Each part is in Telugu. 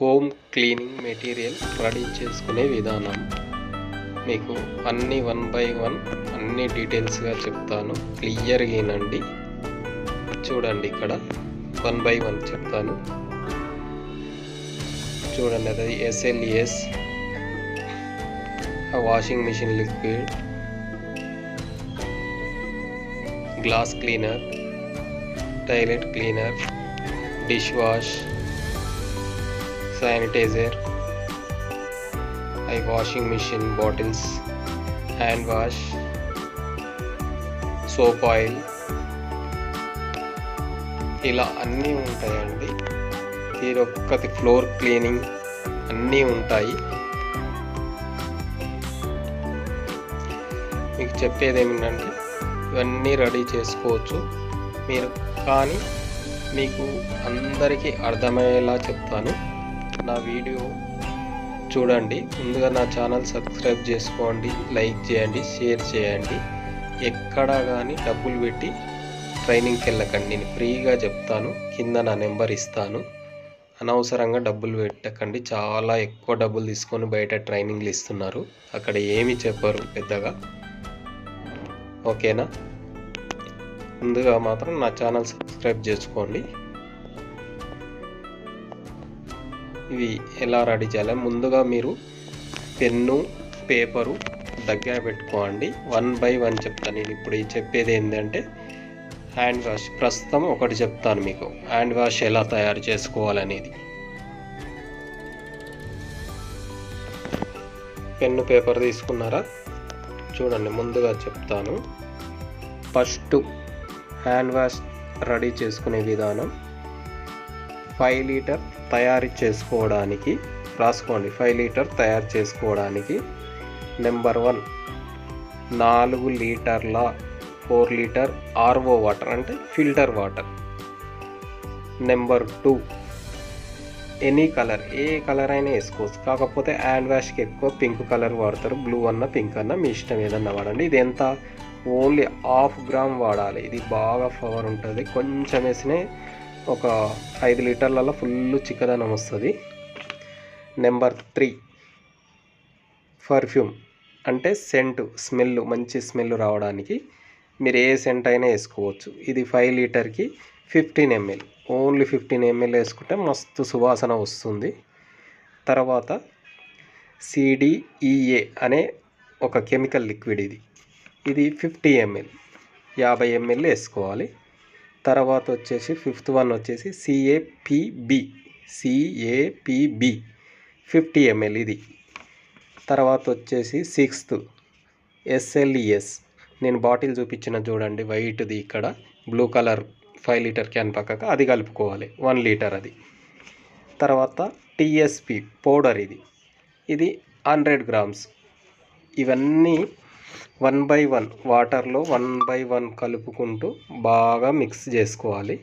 హోమ్ క్లీనింగ్ మెటీరియల్ రెడీ చేసుకునే విధానం. మీకు అన్ని 1 by 1 అన్ని డీటెయిల్స్గా చెప్తాను, క్లియర్గా వినండి. చూడండి, ఇక్కడ 1 by 1 చెప్తాను. చూడండి, అది SLES washing machine liquid, glass cleaner, toilet cleaner, dish wash, sanitiser, washing machine bottles, hand wash, soap oil, ఇలా అన్నీ ఉంటాయండి. ఇది ఒక్కటి ఫ్లోర్ క్లీనింగ్ అన్నీ ఉంటాయి. మీకు చెప్పేది ఏమిటంటే ఇవన్నీ రెడీ చేసుకోవచ్చు మీరు, కానీ మీకు అందరికీ అర్థమయ్యేలా చెప్తాను. నా వీడియో చూడండి, ముందుగా నా ఛానల్ సబ్స్క్రైబ్ చేసుకోండి, లైక్ చేయండి, షేర్ చేయండి. ఎక్కడా కానీ డబ్బులు పెట్టి ట్రైనింగ్కి వెళ్ళకండి, నేను ఫ్రీగా చెప్తాను. కింద నా నెంబర్ ఇస్తాను. అనవసరంగా డబ్బులు పెట్టకండి. చాలా ఎక్కువ డబ్బులు తీసుకొని బయట ట్రైనింగ్లు ఇస్తున్నారు, అక్కడ ఏమీ చెప్పరు పెద్దగా. ఓకేనా? ముందుగా మాత్రం నా ఛానల్ సబ్స్క్రైబ్ చేసుకోండి. ఇవి ఎలా రెడీ చేయాలి, ముందుగా మీరు పెన్ను పేపరు దగ్గర పెట్టుకోండి. 1 by 1 చెప్తాను నేను. ఇప్పుడు చెప్పేది ఏంటంటే హ్యాండ్ వాష్. ప్రస్తుతం ఒకటి చెప్తాను మీకు, హ్యాండ్ వాష్ ఎలా తయారు చేసుకోవాలనేది. పెన్ను పేపర్ తీసుకున్నారా? చూడండి, ముందుగా చెప్తాను. ఫస్ట్ హ్యాండ్ వాష్ రెడీ చేసుకునే విధానం. 5 లీటర్ తయారు చేసుకోవడానికి రాసుకోండి. 5 లీటర్ తయారు చేసుకోవడానికి నెంబర్ 1 4 లీటర్ల 4 లీటర్ ఆర్ఓ వాటర్, అంటే filter water. Number 2 any colour, ఏ కలర్ అయినా వేసుకోవచ్చు, కాకపోతే హ్యాండ్ వాష్కి ఎక్కువ పింక్ కలర్ వాడతారు. బ్లూ అన్న పింక్ అన్న మీ ఇష్టం, ఏదన్నా వాడండి. ఇది ఎంత, ఓన్లీ 1/2 గ్రామ్ వాడాలి. ఇది బాగా పవర్ ఉంటుంది. కొంచెం వేసినే ఒక 5 లీటర్లలో ఫుల్ చిక్కదనం వస్తుంది. నెంబర్ 3 పర్ఫ్యూమ్, అంటే సెంటు, స్మెల్, మంచి స్మెల్ రావడానికి మీరు ఏ సెంట్ అయినా వేసుకోవచ్చు. ఇది 5 లీటర్కి 15 ml, ఓన్లీ 15 ml వేసుకుంటే మస్తు సువాసన వస్తుంది. తర్వాత CDEA అనే ఒక కెమికల్ లిక్విడ్, ఇది 50 ml, 50 ml వేసుకోవాలి. తర్వాత వచ్చేసి 5th వన్ వచ్చేసి CAPB 50 ml ఇది. తర్వాత వచ్చేసి 6th SLES, నేను బాటిల్ చూపించిన చూడండి, వైట్ది ఇక్కడ బ్లూ కలర్ 5 లీటర్ క్యాన్ పక్కక, అది కలుపుకోవాలి, 1 లీటర్ అది. తర్వాత TSP పౌడర్, ఇది 100 grams. ఇవన్నీ 1 by 1 వాటర్లో 1 by 1 కలుపుకుంటూ బాగా మిక్స్ చేసుకోవాలి.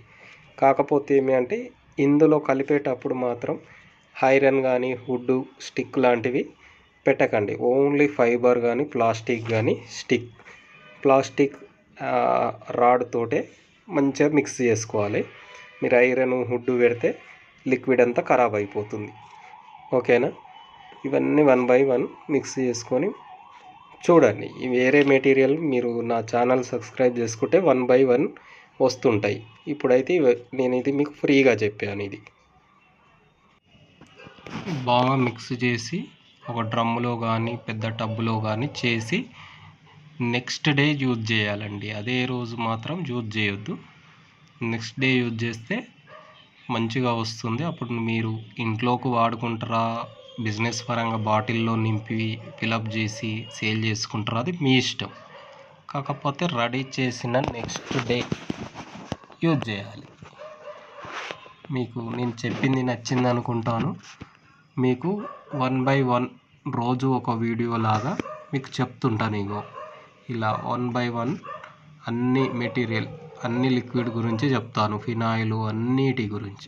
కాకపోతే ఏమి అంటే ఇందులో కలిపేటప్పుడు మాత్రం ఐరన్ కానీ వుడ్ స్టిక్ లాంటివి పెట్టకండి. ఓన్లీ ఫైబర్ కానీ ప్లాస్టిక్ కానీ ప్లాస్టిక్ రాడ్ తోటే మంచిగా మిక్స్ చేసుకోవాలి. మీరు ఐరన్ వుడ్ పెడితే లిక్విడ్ అంతా ఖరాబ్ అయిపోతుంది. ఓకేనా? ఇవన్నీ 1 by 1 మిక్స్ చేసుకొని చూడండి. వేరే మెటీరియల్ మీరు నా ఛానల్ సబ్స్క్రైబ్ చేసుకుంటే 1 by 1 వస్తుంటాయి. ఇప్పుడైతే నేను ఇది మీకు ఫ్రీగా చెప్పాను. ఇది బాగా మిక్స్ చేసి ఒక డ్రమ్ములో కానీ పెద్ద టబ్బులో కానీ చేసి నెక్స్ట్ డే యూజ్ చేయాలండి. అదే రోజు మాత్రం యూజ్ చేయొద్దు. నెక్స్ట్ డే యూజ్ చేస్తే మంచిగా వస్తుంది. అప్పుడు మీరు ఇంట్లోకి వాడుకుంటారా, బిజినెస్ పరంగా బాటిల్లో నింపి ఫిలప్ చేసి సేల్ చేసుకుంటారా, అది మీ ఇష్టం. కాకపోతే రెడీ చేసిన నెక్స్ట్ డే యూజ్ చేయాలి. మీకు నేను చెప్పింది నచ్చింది అనుకుంటాను. మీకు 1 by 1 రోజు ఒక వీడియో లాగా మీకు చెప్తుంటాను. ఇలా 1 by 1 అన్ని మెటీరియల్, అన్ని లిక్విడ్ గురించి చెప్తాను, ఫినాయిల్ అన్నిటి గురించి.